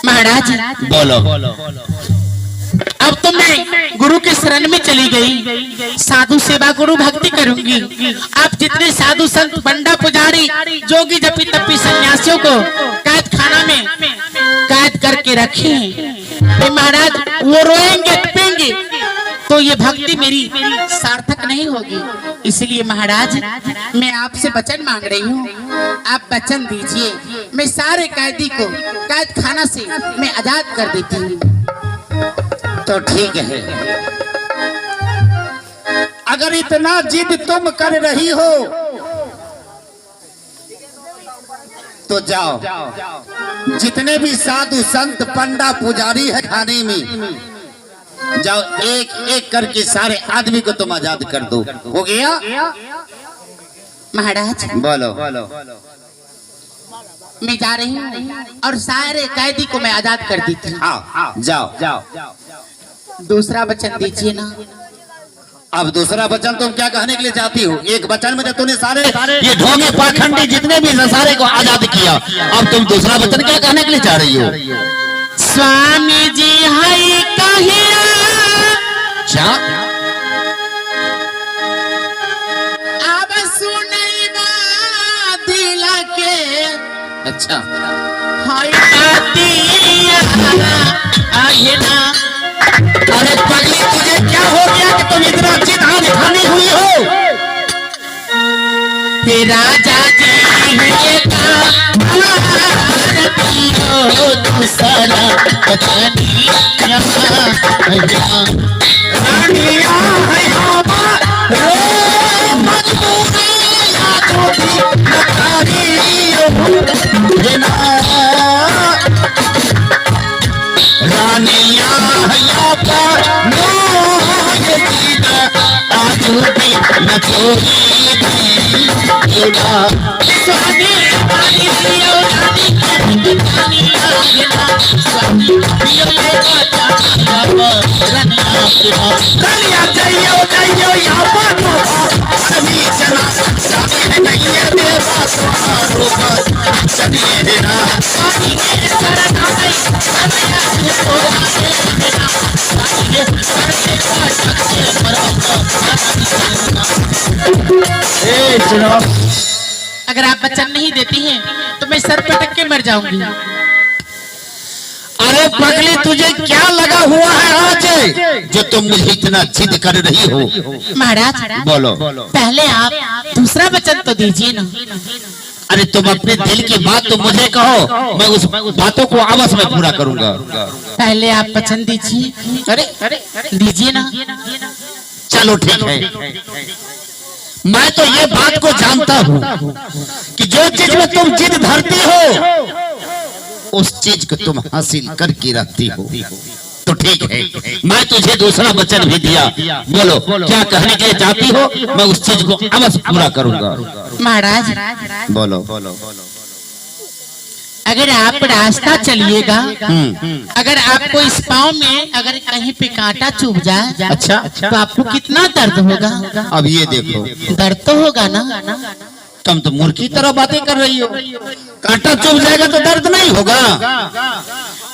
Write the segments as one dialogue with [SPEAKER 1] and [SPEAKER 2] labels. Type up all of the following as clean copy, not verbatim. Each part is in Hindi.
[SPEAKER 1] महाराज
[SPEAKER 2] बोलो।
[SPEAKER 1] अब तो मैं गुरु के शरण में चली गई, साधु सेवा गुरु भक्ति करूंगी। आप जितने साधु संत पंडा पुजारी जोगी जपी तपी सन्यासियों को कैद खाना में कैद करके रखे हैं, महाराज वो रोएंगे तपेंगे तो ये भक्ति मेरी सार्थक नहीं होगी। इसलिए महाराज मैं आपसे वचन मांग रही हूँ, आप वचन दीजिए, मैं सारे कैदी को कैद खाना से मैं आजाद कर देती हूँ।
[SPEAKER 2] तो ठीक है, अगर इतना जिद तुम कर रही हो तो जाओ, जितने भी साधु संत पंडा पुजारी है खाने में, जाओ एक एक करके सारे आदमी को तुम आजाद कर दो। हो गया?
[SPEAKER 1] महाराज
[SPEAKER 2] बोलो।
[SPEAKER 1] मैं जा रही हूँ और सारे कैदी को मैं आजाद कर देती हूँ।
[SPEAKER 2] हाँ, जाओ।
[SPEAKER 1] दूसरा वचन दीजिए ना।
[SPEAKER 2] अब दूसरा वचन तुम क्या कहने के लिए चाहती हो? एक वचन में तूने सारे ये ढोंगे पाखंडी जितने भी सारे को आजाद किया, अब तुम दूसरा वचन क्या कहने के लिए चाह रही हो?
[SPEAKER 1] स्वामी जी है कहिया
[SPEAKER 2] क्या?
[SPEAKER 1] अब सुनई दिल के
[SPEAKER 2] अच्छा, अरे पगली तुझे क्या हो गया कि तुम इतना जिद खानी हुई हो?
[SPEAKER 1] राजा जी अगर आप वचन नहीं देती हैं तो मैं सर पटक के मर जाऊंगी।
[SPEAKER 2] अरे पगली तुझे क्या लगा हुआ है आज जो तुम मुझे इतना जिद कर रही हो?
[SPEAKER 1] महाराज
[SPEAKER 2] बोलो।
[SPEAKER 1] पहले आप दूसरा वचन तो दीजिए ना।
[SPEAKER 2] अरे तुम अपने दिल की बात तो मुझे कहो, मैं उस बातों को आवाज में पूरा करूंगा।
[SPEAKER 1] पहले आप वचन दीजिए। अरे दीजिए ना।
[SPEAKER 2] चलो ठीक है, मैं तो ये बात को जानता हूँ कि जो चीज में तुम जिद धरती हो उस चीज को तुम हासिल करके रखती हो। तो ठीक है, मैं तुझे दूसरा वचन भी दिया। बोलो क्या कहने के लिए चाहती हो, मैं उस चीज को अवश्य पूरा करूंगा।
[SPEAKER 1] महाराज
[SPEAKER 2] बोलो।
[SPEAKER 1] अगर आप रास्ता चलिएगा, अगर आपको इस पाँव में अगर कहीं पे कांटा चुभ जाए,
[SPEAKER 2] अच्छा,
[SPEAKER 1] तो आपको कितना दर्द होगा?
[SPEAKER 2] अब ये देखो,
[SPEAKER 1] दर्द तो होगा ना।
[SPEAKER 2] तुम तो मूर्ख की तरह बातें कर रही हो। कांटा चुभ जाएगा तो दर्द नहीं होगा?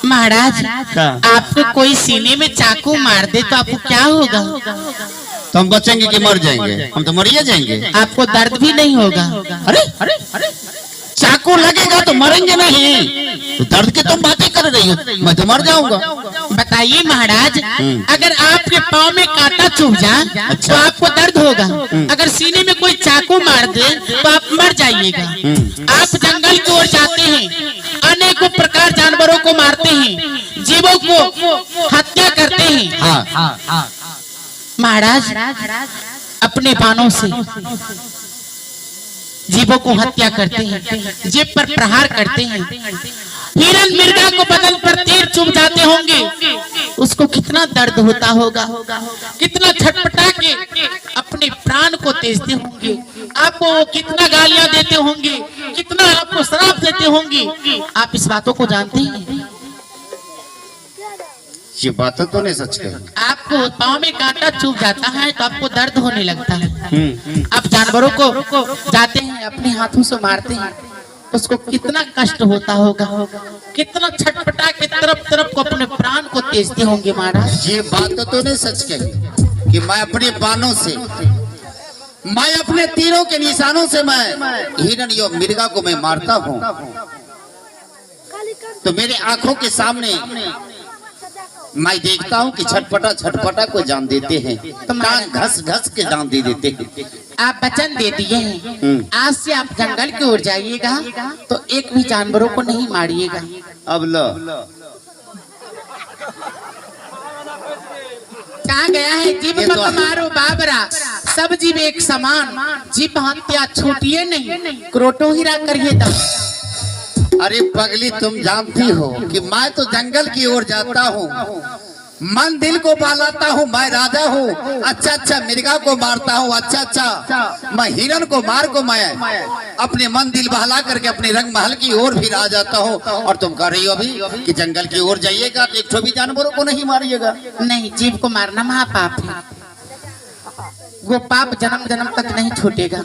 [SPEAKER 1] महाराज आपको कोई सीने में चाकू मार दे तो आपको क्या होगा?
[SPEAKER 2] तो हम बचेंगे कि मर जाएंगे? हम तो मरिए जाएंगे।
[SPEAKER 1] आपको दर्द भी नहीं होगा।
[SPEAKER 2] अरे चाकू लगेगा तो मरेंगे नहीं, तो दर्द की तुम बातें कर रही हो, मैं तो मर जाऊंगा।
[SPEAKER 1] बताइए महाराज, अगर आपके पाँव में कांटा चुभ जाए तो आपको दर्द होगा, अगर सीने में कोई चाकू मार दे तो आप मर जाइएगा। आप जंगल की ओर जाते हैं, अनेकों प्रकार जानवरों को मारते हैं, जीवों को हत्या करते हैं। महाराज अपने बाणों से जीवों को हत्या करते हैं, जीव पर प्रहार करते हैं। हिरण मृगा को बदन पर तीर चुभ जाते होंगे, उसको कितना दर्द होता होगा, कितना छटपटा के अपने प्राण को तेजते होंगे। आपको वो कितना गालियां देते होंगे, कितना आपको श्राप देते होंगे। आप इस बातों को जानते हैं?
[SPEAKER 2] ये बात तो नहीं सच है।
[SPEAKER 1] आपको पाँव में कांटा चुभ जाता है तो आपको दर्द होने लगता है। आप जानवरों को जाते हैं अपने हाथों से मारते हैं, उसको कितना कष्ट होता होगा, कितना छटपटा के तरफ तरफ को अपने प्राण को तेजते होंगे महाराज।
[SPEAKER 2] ये बात तो तूने सच कही कि मैं अपने बाणों से, मैं अपने तीरों के निशानों से मैं हिरण या मिर्गा को मैं मारता हूँ, तो मेरे आंखों के सामने मैं देखता हूँ कि छटपटा छटपटा को जान देते हैं, टांग घस घस के जान दे देते हैं।
[SPEAKER 1] आप वचन दे दिए हैं आज से आप जंगल की ओर जाइएगा तो एक भी जानवरों को नहीं मारिएगा।
[SPEAKER 2] अब लो
[SPEAKER 1] कहा गया है जीव मत मारो बाबरा, सब जीव एक समान, जीव हत्या छूटिए नहीं, क्रोटो हीरा करिए दम।
[SPEAKER 2] अरे पगली, तुम जानती हो कि मैं तो जंगल की ओर जाता हूँ, मन दिल को बहलाता हूँ, मैं राजा हूँ। अच्छा अच्छा मिर्गा को मारता हूँ, अच्छा अच्छा मैं हिरन को मार को मैं अपने मन दिल बहला करके अपने रंग महल की ओर फिर आ जाता हूँ। और तुम कह रही हो अभी कि जंगल की ओर जाइएगा तो एक भी जानवरों को नहीं मारिएगा।
[SPEAKER 1] नहीं, जीव को मारना महापाप है, वो पाप जन्म जन्म तक नहीं छूटेगा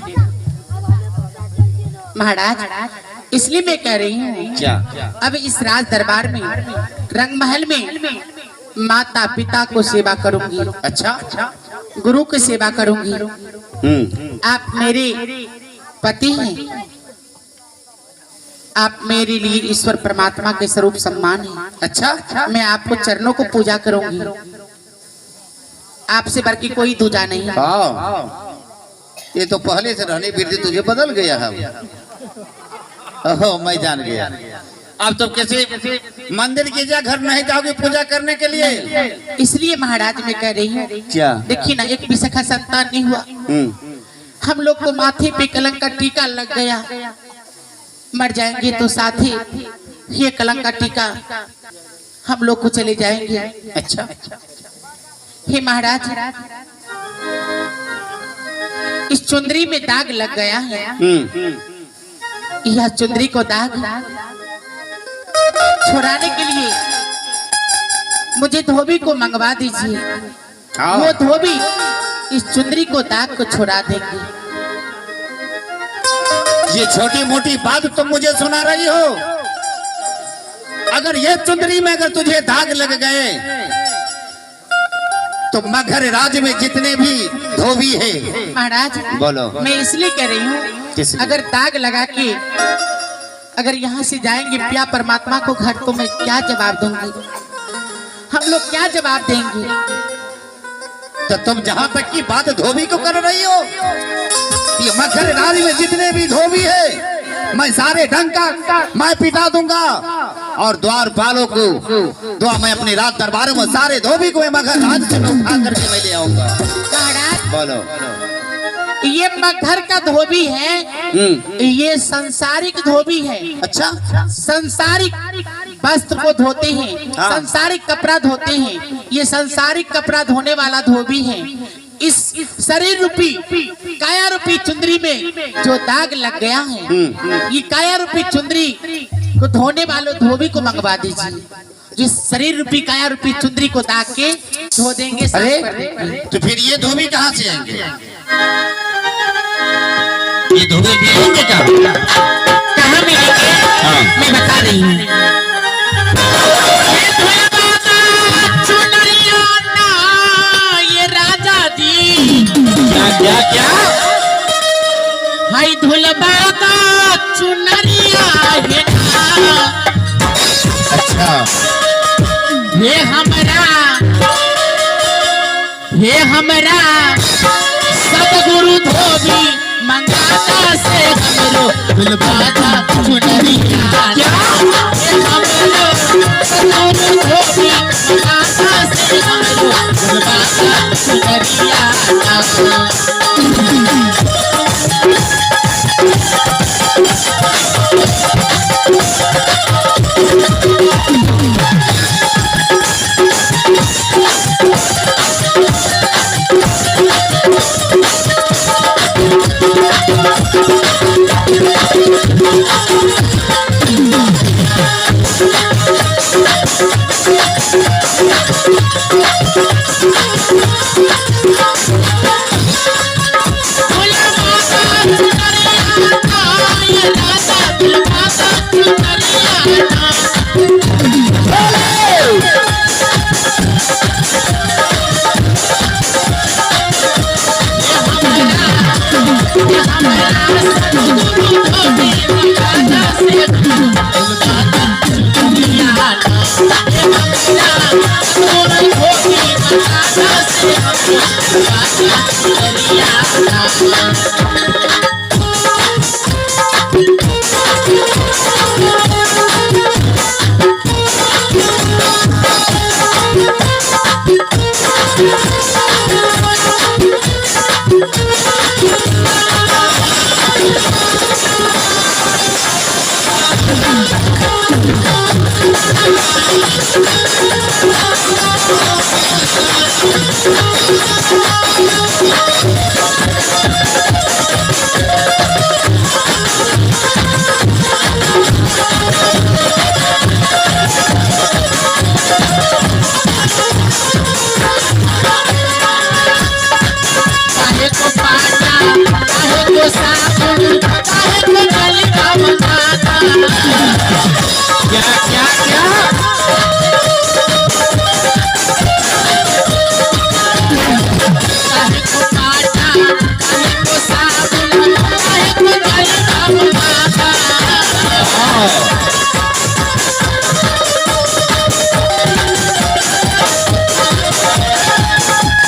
[SPEAKER 1] महाराज। इसलिए मैं कह रही हूँ
[SPEAKER 2] क्या
[SPEAKER 1] अब इस राज दरबार में रंग महल में माता पिता को सेवा करूंगी,
[SPEAKER 2] अच्छा
[SPEAKER 1] गुरु की सेवा करूंगी। आप मेरे पति हैं, आप मेरे लिए ईश्वर परमात्मा के स्वरूप सम्मान है।
[SPEAKER 2] अच्छा
[SPEAKER 1] मैं आपको चरणों को पूजा करूंगी, आपसे बढ़ के कोई दूजा नहीं।
[SPEAKER 2] हाँ, ये तो पहले से रहने फिरते तुझे बदल गया है। ओहो, मैं जान गया। अब तो किसी मंदिर की जा घर नहीं जाओगे पूजा करने के लिए?
[SPEAKER 1] इसलिए महाराज मैं कह रही हूँ,
[SPEAKER 2] क्या
[SPEAKER 1] देखिए ना, एक भी सखा संतान नहीं हुआ, हम लोग को माथे पे कलंक का टीका लग गया, मर जाएंगे तो साथ ही ये कलंक का टीका हम लोग को चले जाएंगे।
[SPEAKER 2] अच्छा
[SPEAKER 1] हे महाराज, इस चुंदरी में दाग लग गया है, यह चुंदरी को दाग छुड़ाने के लिए मुझे धोबी को मंगवा दीजिए, वो धोबी इस चुंदरी को दाग को छुड़ा देंगे।
[SPEAKER 2] ये छोटी मोटी बात तुम मुझे सुना रही हो? अगर ये चुंदरी में अगर तुझे दाग लग गए तो मगध राज्य में जितने भी धोबी है,
[SPEAKER 1] महाराज
[SPEAKER 2] बोलो,
[SPEAKER 1] मैं इसलिए कह रही हूँ, अगर दाग लगा के अगर यहाँ से जाएंगे पिया परमात्मा को घर, तो मैं क्या जवाब दूंगी, हम लोग क्या जवाब देंगे?
[SPEAKER 2] तो तुम जहाँ तक की बात धोबी को कर रही हो, ये मगध राज्य में जितने भी धोबी है मैं सारे ढंग का मैं पिटा दूंगा, और द्वारपालों को मैं अपने राज दरबार में सारे धोबी को मैं मगध राज्य से उठा करके मैं ले आऊंगा। बोलो,
[SPEAKER 1] ये मगध का धोबी है, ये संसारिक धोबी है।
[SPEAKER 2] अच्छा,
[SPEAKER 1] संसारिक वस्त्र को धोते हैं, संसारिक कपड़ा धोते हैं, ये संसारिक कपड़ा धोने वाला धोबी है। इस शरीर रूपी काया रूपी चुंदरी में जो दाग लग गया है, ये काया रूपी चुंदरी को धोने वालों धोबी को मंगवा दीजिए, जिस शरीर रूपी काया रूपी चुंदरी को दाग के धो देंगे।
[SPEAKER 2] अरे तो फिर ये धोबी कहाँ से आएंगे? ये धोबी मिलेंगे
[SPEAKER 1] कहाँ मिलेंगे? मैं बता रही हूँ, ये राजा जी
[SPEAKER 2] क्या क्या
[SPEAKER 1] हाय धुलबा का चुनरिया है ना।
[SPEAKER 2] अच्छा,
[SPEAKER 1] हे हमरा सतगुरु धोबी मंगाता से हमरो धुलबा का चुनरिया। क्या हे हमरो सतगुरु धोबी मंगाता से हमरो धुलबा का चुनरिया। राजा काहे को पाटा, काहे को साबुन, काहे को जल का मंगाता। क्या क्या क्या काहे को पाटा, काहे को साबुन, काहे को जल का मंगाता।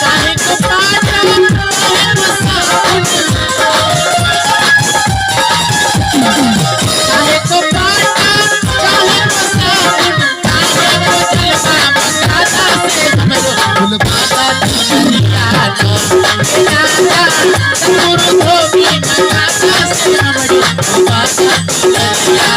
[SPEAKER 1] काहे को पाटा, काहे को साबुन, काहे को पाटा, काहे को साबुन, काहे को जलवा मंगाता से हमरो फुलवाता दुनिया तो गुरु धोबी मंगाता से हमरो फुलवाता दुनिया।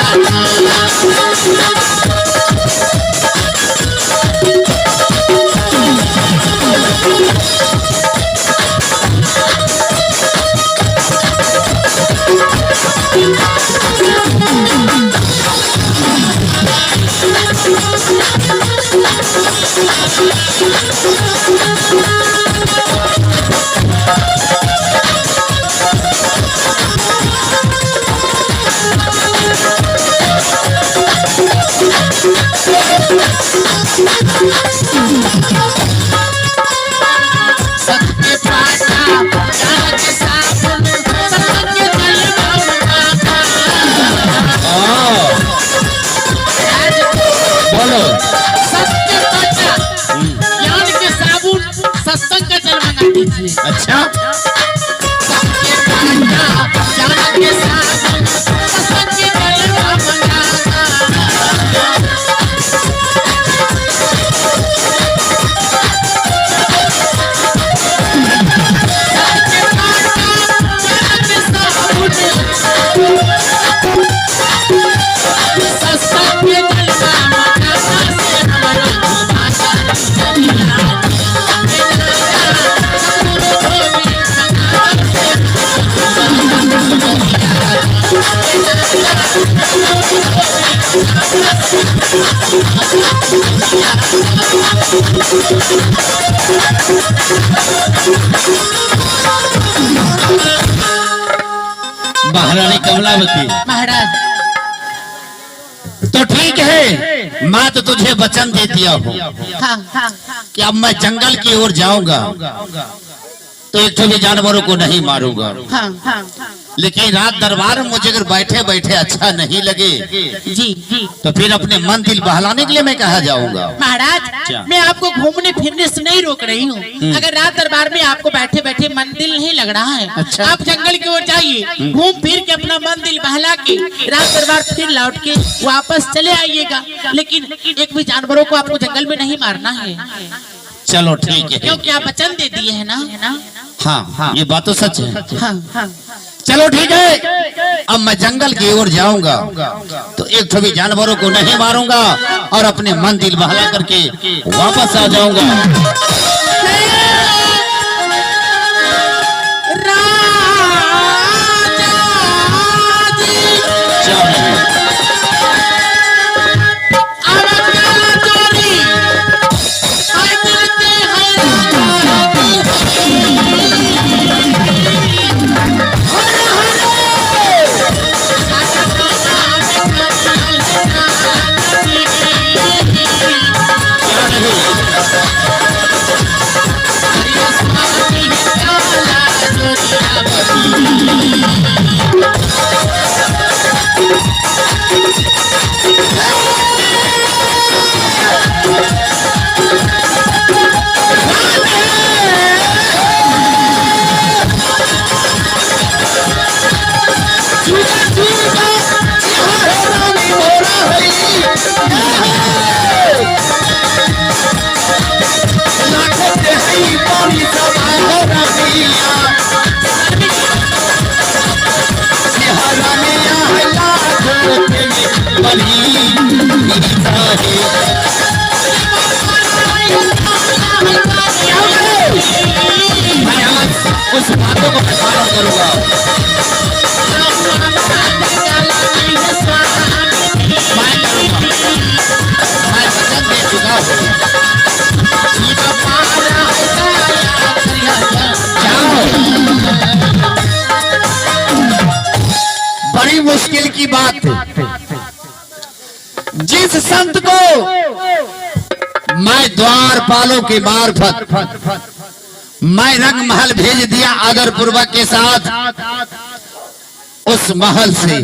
[SPEAKER 1] सबके पाटा, जान के साबुन, सबके जलवा मंगाता।
[SPEAKER 2] बोलो।
[SPEAKER 1] सबके पाटा, ज्ञान के साबुन, सत्संग का जल मंगा दीजिए।
[SPEAKER 2] अच्छा,
[SPEAKER 1] सबके पाटा, ज्ञान के साबुन, सत्संग के जलवा मंगाता। सबके पाटा, ज्ञान के साबुन, सत्संग के जलवा मंगाता से हमरो फुलवाता दुनिया। गुरु धोबी मंगाता से
[SPEAKER 2] महारानी कमलावती,
[SPEAKER 1] महाराज।
[SPEAKER 2] तो ठीक है, मैं तो तुझे वचन दे दिया हूँ
[SPEAKER 1] हाँ
[SPEAKER 2] कि अब मैं जंगल की ओर जाऊंगा तो एक भी जानवरों को नहीं मारूंगा।
[SPEAKER 1] हाँ
[SPEAKER 2] लेकिन रात दरबार में मुझे अगर बैठे बैठे अच्छा नहीं लगे
[SPEAKER 1] जी जी
[SPEAKER 2] तो फिर अपने मन दिल बहलाने के लिए मैं कहा जाऊंगा।
[SPEAKER 1] महाराज, मैं आपको घूमने फिरने से नहीं रोक रही हूँ। अगर रात दरबार में आपको बैठे बैठे मन दिल नहीं लग रहा है,
[SPEAKER 2] अच्छा।
[SPEAKER 1] आप जंगल की ओर जाइए, घूम फिर के अपना मन दिल बहला के रात दरबार फिर लौट के वापस चले आइएगा। लेकिन एक भी जानवरों को आपको जंगल में नहीं मारना है,
[SPEAKER 2] चलो ठीक है,
[SPEAKER 1] क्योंकि आप वचन दे दिए है ना।
[SPEAKER 2] हाँ ये बात तो सच है।
[SPEAKER 1] हाँ
[SPEAKER 2] चलो ठीक है, अब मैं जंगल की ओर जाऊंगा तो एक भी जानवरों को नहीं मारूंगा और अपने मन दिल बहला करके वापस आ जाऊंगा। बनी नीता है। मैं आज उस बातों को पालन करूंगा। मैं वचन दे चुका हूँ। बड़ी मुश्किल की बात है। जिस संत को मैं द्वारपालों के मार्फत मैं रंग महल भेज दिया आदर पूर्वक के साथ, उस महल से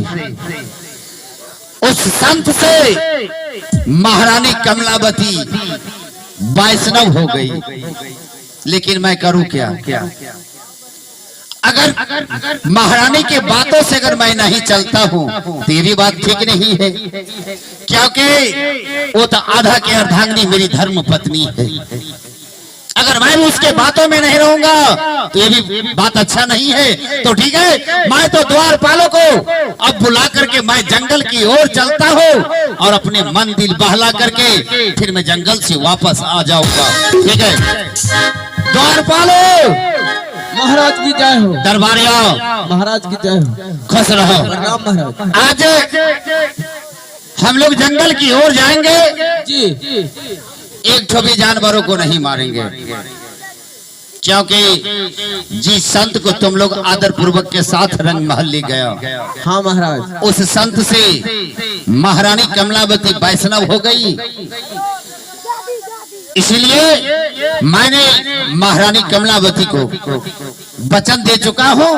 [SPEAKER 2] उस संत से महारानी कमलावती वैष्णव हो गई। लेकिन मैं करूं क्या? अगर महारानी के बातों से अगर मैं नहीं चलता हूं तो ये भी बात ठीक नहीं है, क्योंकि वो तो आधा के अर्धांगिनी मेरी धर्म पत्नी है। अगर मैं भी उसके बातों में नहीं रहूंगा तो ये भी बात अच्छा नहीं है। तो ठीक है, मैं तो द्वारपालों को अब बुला करके मैं जंगल की ओर चलता हूँ और अपने मन दिल बहला करके फिर मैं जंगल से वापस आ जाऊंगा। ठीक है द्वारपालों,
[SPEAKER 3] महाराज की जय हो।
[SPEAKER 2] दरबारिया
[SPEAKER 3] महाराज की जय हो।
[SPEAKER 2] खुश रहो।
[SPEAKER 3] प्रणाम महाराज।
[SPEAKER 2] आज हम लोग जंगल की ओर जाएंगे।
[SPEAKER 3] जी।
[SPEAKER 2] एक ठो भी जानवरों को नहीं मारेंगे, क्योंकि जिस संत को तुम लोग आदर पूर्वक के साथ रंग महल ले गया,
[SPEAKER 3] हाँ महाराज,
[SPEAKER 2] उस संत से महारानी कमलावती वैष्णव हो गई। इसलिए मैंने महारानी कमलावती को वचन दे चुका हूं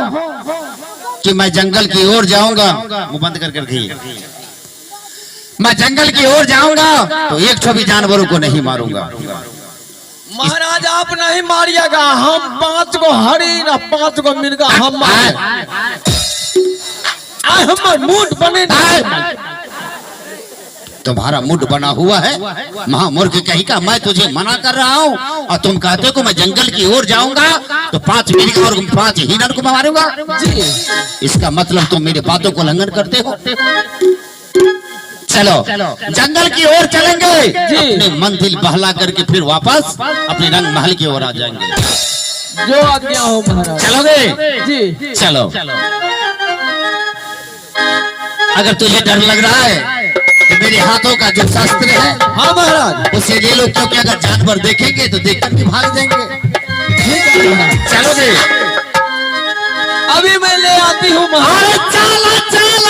[SPEAKER 2] कि मैं जंगल की ओर जाऊंगा। मुंह बंद कर रखिए। मैं जंगल की ओर जाऊंगा तो एक ठो भी जानवरों को नहीं मारूंगा।
[SPEAKER 3] महाराज आप नहीं मारिएगा, हम 5 को हरिण 5 को मिर्गा हम हमारे मूड बने।
[SPEAKER 2] तुम्हारा मूड बना हुआ है महामूर्ख कहीं का। मैं तुझे मना कर रहा हूँ और तुम कहते हो मैं जंगल की ओर जाऊंगा तो 5 मिर्ग और 5 हिरण को मारूंगा। इसका मतलब तुम मेरे बातों को उल्लंघन करते हो। चलो जंगल की ओर चलेंगे, अपने मन दिल बहला करके फिर वापस अपने रंग महल की ओर आ जाएंगे।
[SPEAKER 3] जो आज्ञा हो महाराज।
[SPEAKER 2] चलोगे?
[SPEAKER 3] जी।
[SPEAKER 2] चलो। अगर तुझे डर लग रहा है तो मेरे हाथों का जो शस्त्र है,
[SPEAKER 3] हाँ महाराज,
[SPEAKER 2] उसे ले लो, क्योंकि अगर जानवर देखेंगे तो देख करके भाग जाएंगे। चलोगे?
[SPEAKER 3] अभी मैं ले आती हूँ महाराज।
[SPEAKER 2] चलो चलो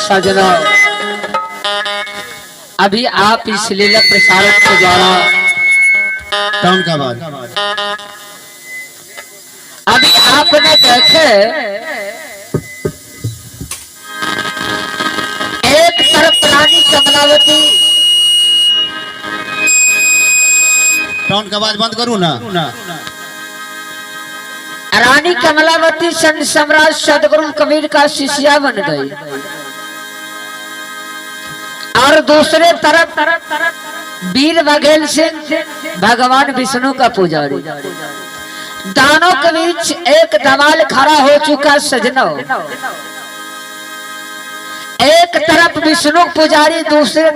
[SPEAKER 4] सजना, अभी आप इस लीला प्रसारक के द्वारा
[SPEAKER 2] टाउन का बात
[SPEAKER 4] अभी आपने देखे एक तरफ रानी कमलावती,
[SPEAKER 2] टाउन का आवाज बंद करूं ना।
[SPEAKER 4] रानी कमलावती संत सम्राट सदगुरु कबीर का शिष्या बन गई और दूसरे तरफ वीर बघेल सिंह भगवान विष्णु का पुजारी। दानों के बीच एक दवाल खड़ा हो चुका सजनो, एक तरफ विष्णु पुजारी, दूसरे